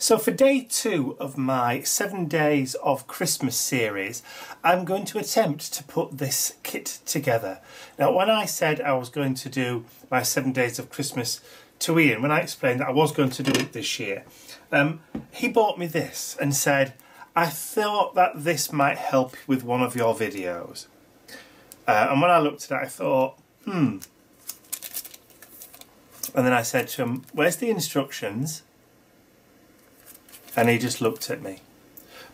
So for day 2 of my 7 days of Christmas series, I'm going to attempt to put this kit together. Now, when I said I was going to do my 7 days of Christmas to Ian, when I explained that I was going to do it this year, he bought me this and said, I thought that this might help with one of your videos. And when I looked at it, I thought, And then I said to him, where's the instructions? And he just looked at me,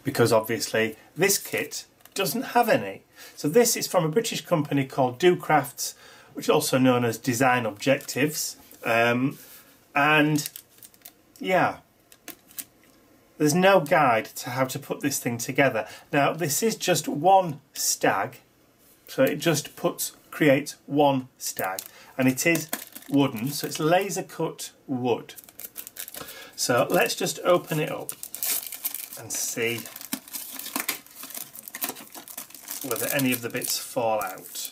because obviously this kit doesn't have any. So this is from a British company called Do Crafts, which is also known as Design Objectives. And yeah, there's no guide to how to put this thing together. Now this is just one stag, so it just creates one stag, and it is wooden, so it's laser cut wood. So let's just open it up and see whether any of the bits fall out.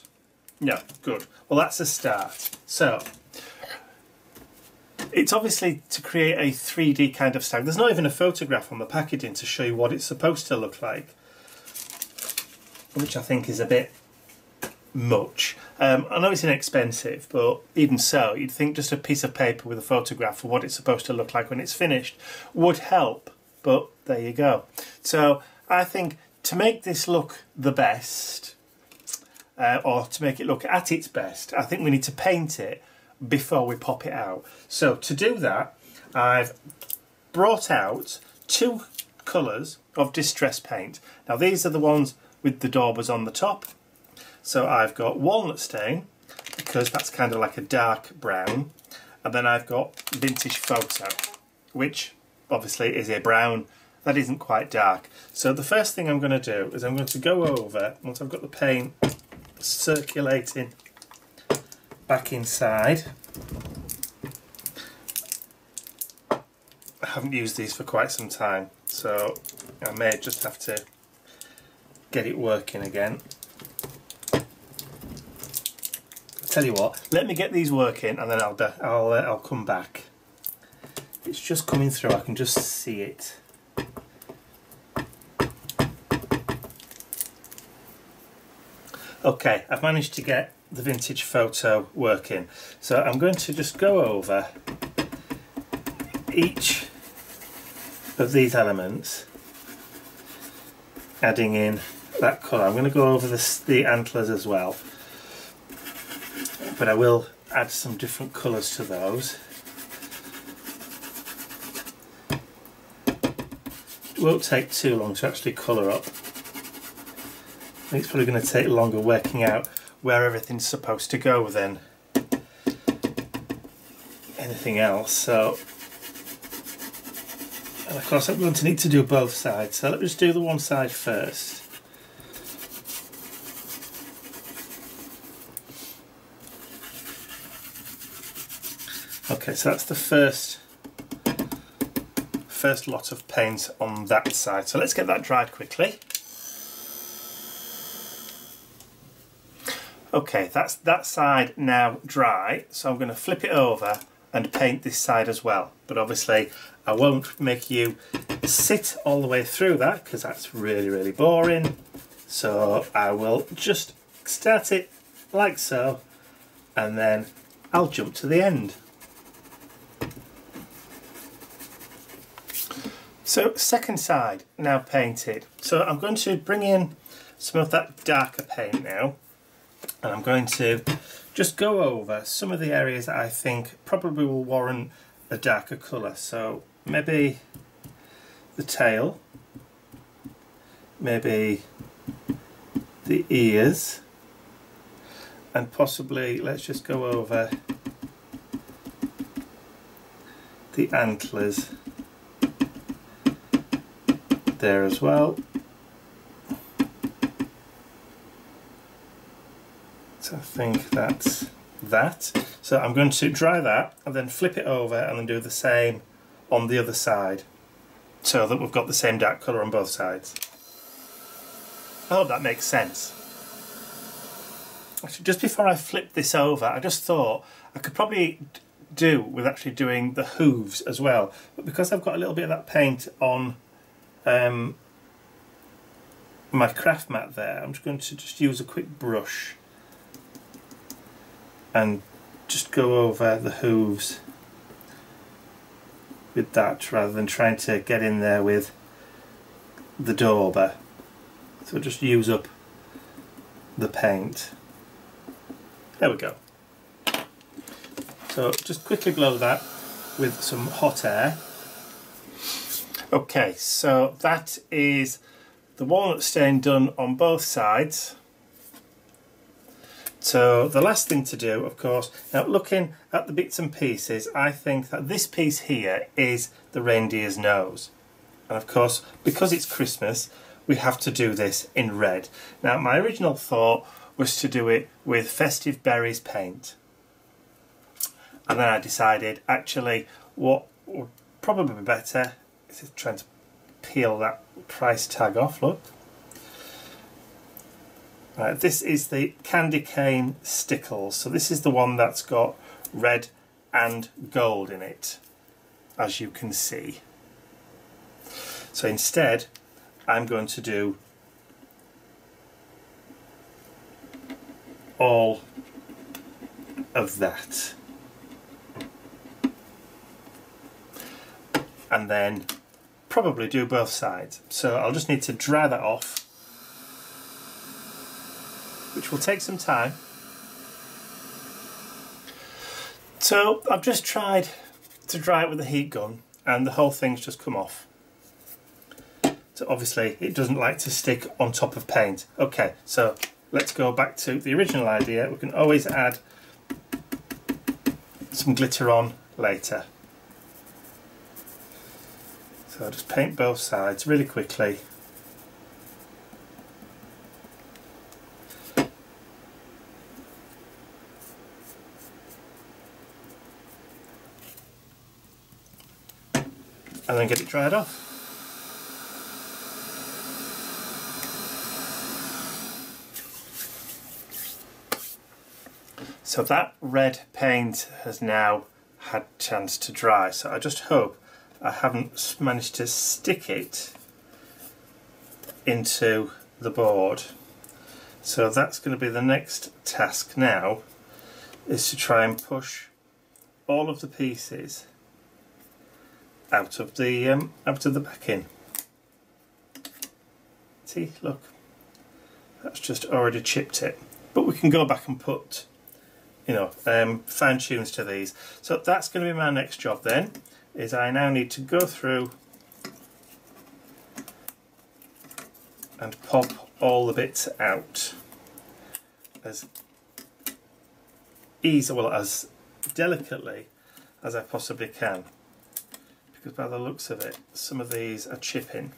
No, good. Well, that's a start. So it's obviously to create a 3D kind of stag. There's not even a photograph on the packaging to show you what it's supposed to look like, which I think is a bit much. I know it's inexpensive, but even so, you'd think just a piece of paper with a photograph of what it's supposed to look like when it's finished would help, but there you go. So I think to make this look the best, or to make it look at its best, I think we need to paint it before we pop it out. So to do that, I've brought out 2 colours of distress paint. Now these are the ones with the daubers on the top. So I've got walnut stain, because that's kind of like a dark brown, and then I've got vintage photo, which obviously is a brown that isn't quite dark. So the first thing I'm going to do is I'm going to go over, once I've got the paint circulating back inside. I haven't used these for quite some time, so I may just have to get it working again. Tell you what, let me get these working and then I'll come back. It's just coming through, I can just see it. Okay, I've managed to get the vintage photo working. So I'm going to just go over each of these elements, adding in that colour. I'm going to go over the antlers as well, but I will add some different colours to those. It won't take too long to actually colour up. I think it's probably going to take longer working out where everything's supposed to go than anything else. So, and of course I'm going to need to do both sides, so let's just do the one side first. Okay, so that's the first lot of paint on that side. So let's get that dried quickly. Okay, that's that side now dry, so I'm going to flip it over and paint this side as well. But obviously I won't make you sit all the way through that, because that's really, really boring. So I will just start it like so, and then I'll jump to the end. So second side now painted. So I'm going to bring in some of that darker paint now, and I'm going to just go over some of the areas that I think probably will warrant a darker colour. So maybe the tail, maybe the ears, and possibly let's just go over the antlers there as well. So I think that's that. So I'm going to dry that and then flip it over and then do the same on the other side, so that we've got the same dark colour on both sides. I hope that makes sense. Actually, just before I flip this over, I just thought I could probably do with actually doing the hooves as well, but because I've got a little bit of that paint on my craft mat there, I'm just going to just use a quick brush and just go over the hooves with that, rather than trying to get in there with the dauber. So just use up the paint. There we go. So just quickly blow that with some hot air. Okay, so that is the walnut stain done on both sides. So the last thing to do, of course, now looking at the bits and pieces, I think that this piece here is the reindeer's nose. And of course, because it's Christmas, we have to do this in red. Now my original thought was to do it with Festive Berries paint. And then I decided, actually, what would probably be better is trying to peel that price tag off, look. Right, this is the candy cane stickles. So this is the one that's got red and gold in it, as you can see. So instead, I'm going to do all of that. And then probably do both sides. So I'll just need to dry that off, which will take some time. So I've just tried to dry it with a heat gun and the whole thing's just come off. So obviously it doesn't like to stick on top of paint. Okay, so let's go back to the original idea. We can always add some glitter on later. So I'll just paint both sides really quickly. And then get it dried off. So that red paint has now had a chance to dry, so I just hope I haven't managed to stick it into the board. So that's going to be the next task now, is to try and push all of the pieces out of the backing. See, look, that's just already chipped it. But we can go back and put, you know, fine tunes to these. So that's going to be my next job then, is I now need to go through and pop all the bits out as easy, well, as delicately as I possibly can, because by the looks of it, some of these are chipping.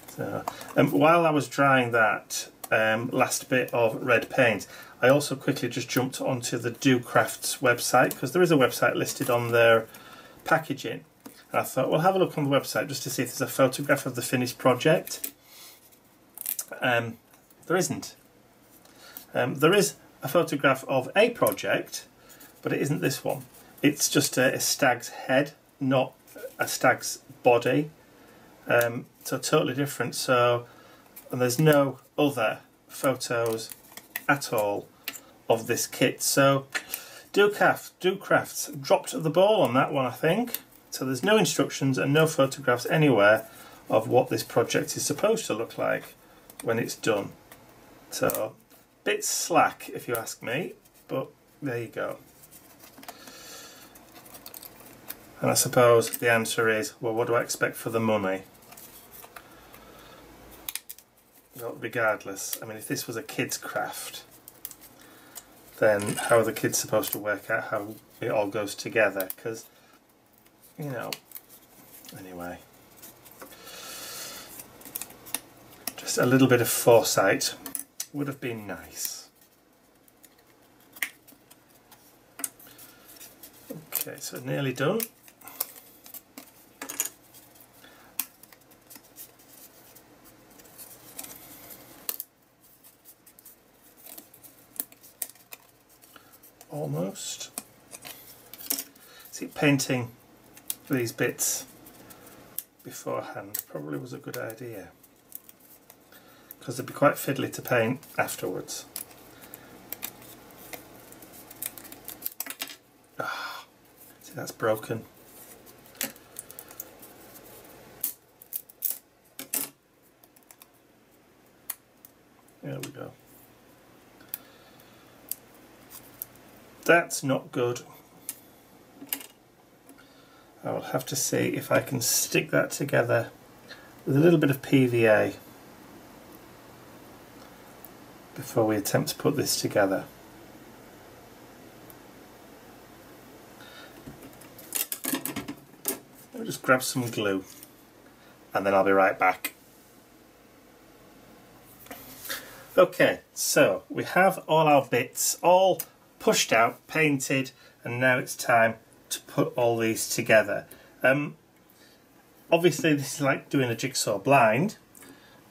So, while I was drying that last bit of red paint, I also quickly just jumped onto the Do Crafts website, because there is a website listed on their packaging, and I thought, well, have a look on the website just to see if there's a photograph of the finished project. There isn't. There is a photograph of a project, but it isn't this one. It's just a stag's head, not a stag's body. So totally different. So, and there's no other photos at all of this kit. So Do Crafts dropped the ball on that one, I think. So there's no instructions and no photographs anywhere of what this project is supposed to look like when it's done. So bit slack if you ask me, but there you go. And I suppose the answer is, well, what do I expect for the money? Well, regardless, I mean, if this was a kid's craft, then how are the kids supposed to work out how it all goes together? Because, you know, anyway, just a little bit of foresight would have been nice. Okay, so nearly done. Almost. See, painting these bits beforehand probably was a good idea, because they'd be quite fiddly to paint afterwards. Ah, see, that's broken. There we go. That's not good. I will have to see if I can stick that together with a little bit of PVA before we attempt to put this together. I'll just grab some glue and then I'll be right back. Okay, so we have all our bits all pushed out, painted, and now it's time to put all these together. Obviously this is like doing a jigsaw blind,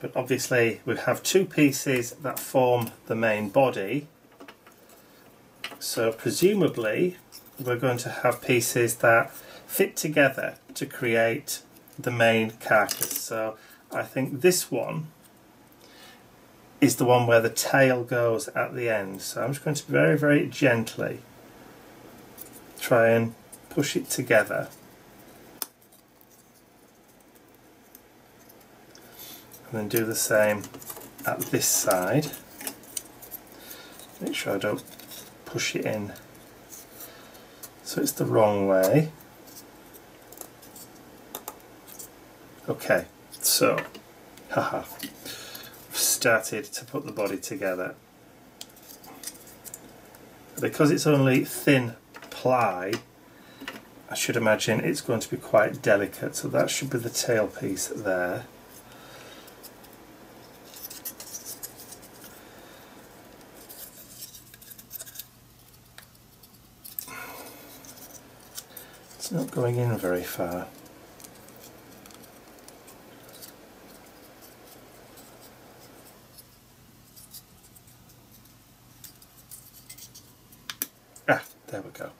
but obviously we have two pieces that form the main body, so presumably we're going to have pieces that fit together to create the main carcass. So I think this one is the one where the tail goes at the end, so I'm just going to very, very gently try and push it together. And then do the same at this side. Make sure I don't push it in so it's the wrong way. Okay, so, haha, I've started to put the body together. Because it's only thin ply, I should imagine it's going to be quite delicate, so that should be the tail piece there. It's not going in very far. Ah, there we go.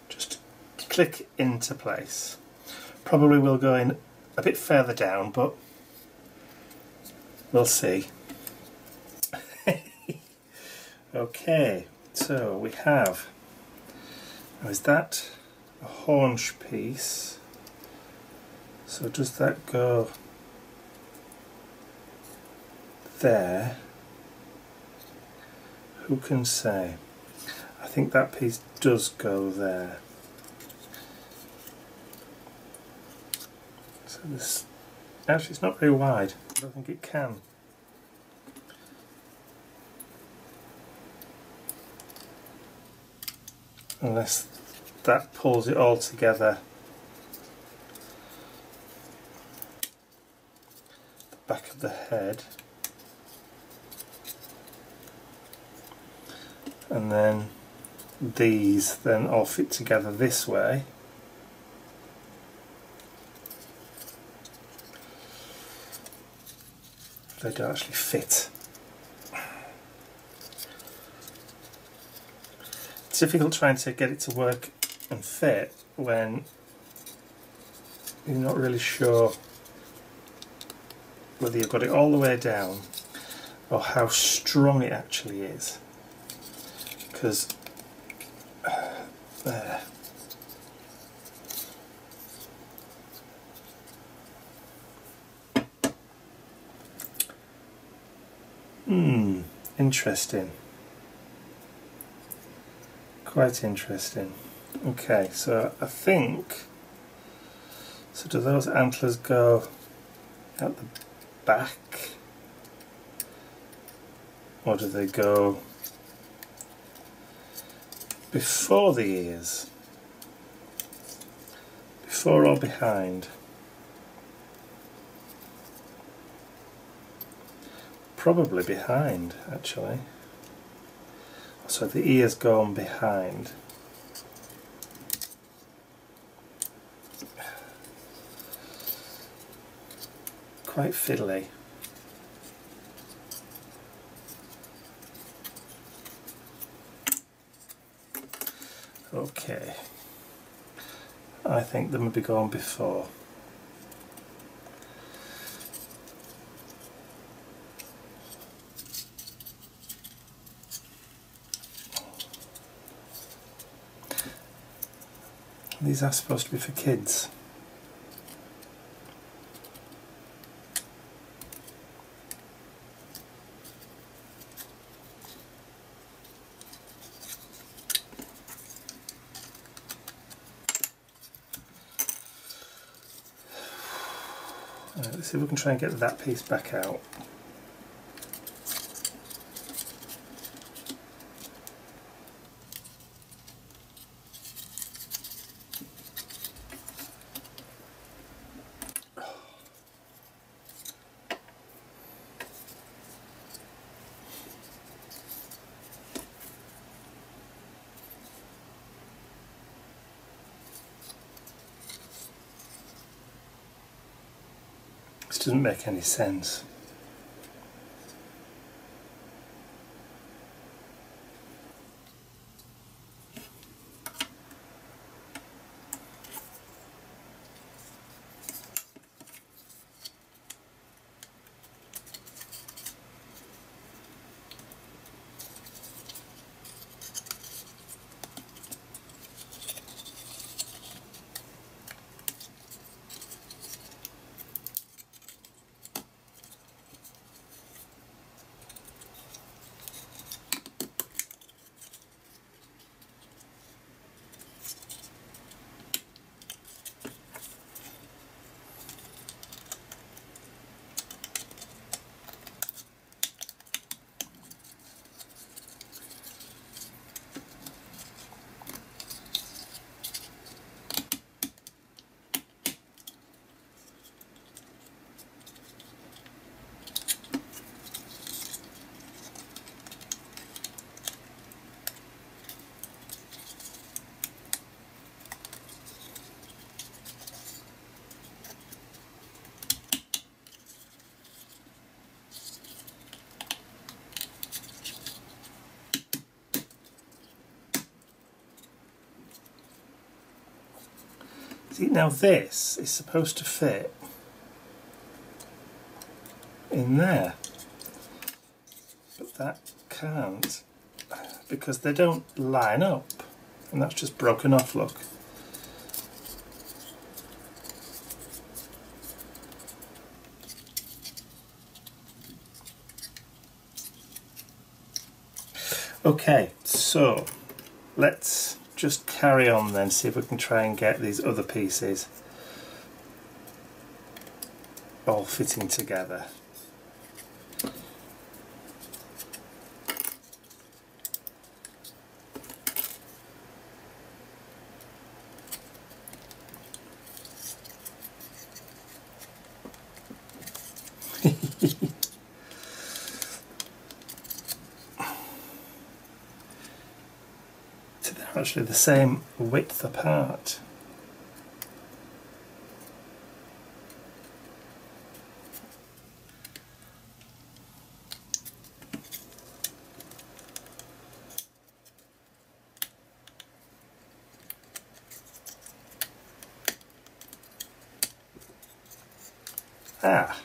Just click into place. Probably will go in a bit further down, but we'll see. Okay, so we have, now is that a haunch piece? So does that go there? Who can say? I think that piece does go there. So this, actually it's not very wide. I don't think it can. Unless that pulls it all together. The back of the head. And then these then all fit together this way. They don't actually fit. It's difficult trying to get it to work and fit when you're not really sure whether you've got it all the way down or how strong it actually is. Because there. Interesting. Quite interesting. Okay, so I think, so do those antlers go at the back, or do they go before the ears? Before or behind? Probably behind, actually. So the ears go on behind. Quite fiddly. Okay. I think they would be gone before. These are supposed to be for kids. Right, let's see if we can try and get that piece back out. This doesn't make any sense. See, now this is supposed to fit in there, but that can't because they don't line up, and that's just broken off, look. Okay, so let's just carry on then, see if we can try and get these other pieces all fitting together. They're actually the same width apart. Ah.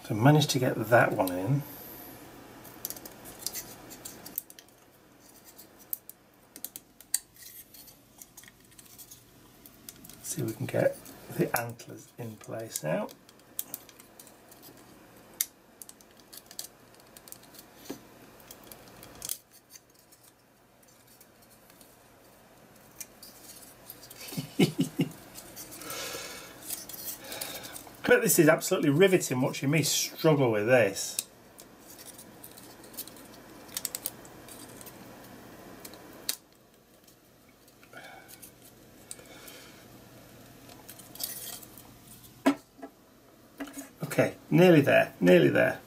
So I managed to get that one in. See if we can get the antlers in place now. But this is absolutely riveting watching me struggle with this. Okay, nearly there, nearly there.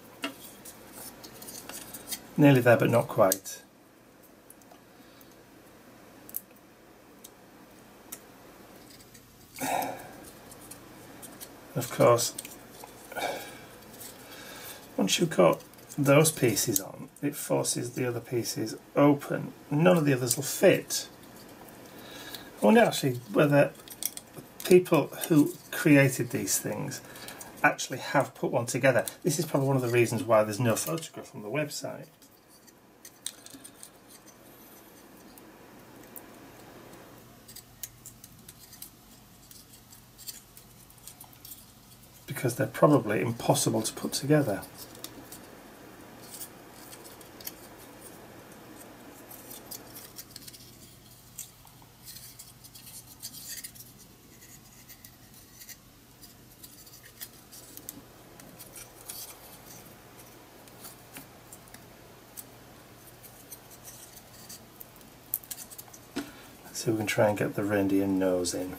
Nearly there, but not quite. Of course, once you've got those pieces on, it forces the other pieces open. None of the others will fit. I wonder actually whether people who created these things actually have put one together. This is probably one of the reasons why there's no photograph on the website. Because they're probably impossible to put together. Let's see if we can try and get the reindeer nose in.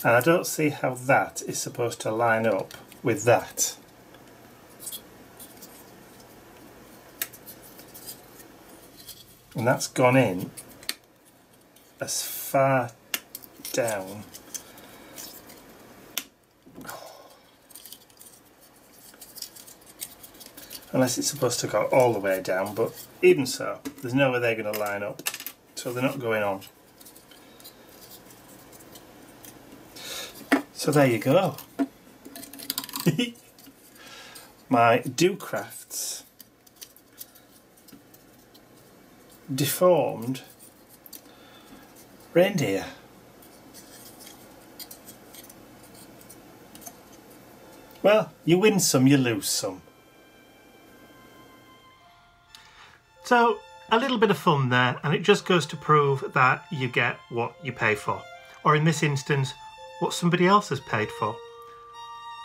And I don't see how that is supposed to line up with that. And that's gone in as far down. Unless it's supposed to go all the way down, but even so, there's no way they're going to line up. So they're not going on. So there you go. My Do Crafts deformed reindeer. Well, you win some, you lose some. So, a little bit of fun there, and it just goes to prove that you get what you pay for. Or in this instance, what somebody else has paid for.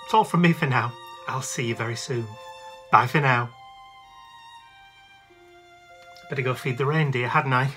It's all from me for now. I'll see you very soon. Bye for now. Better go feed the reindeer, hadn't I?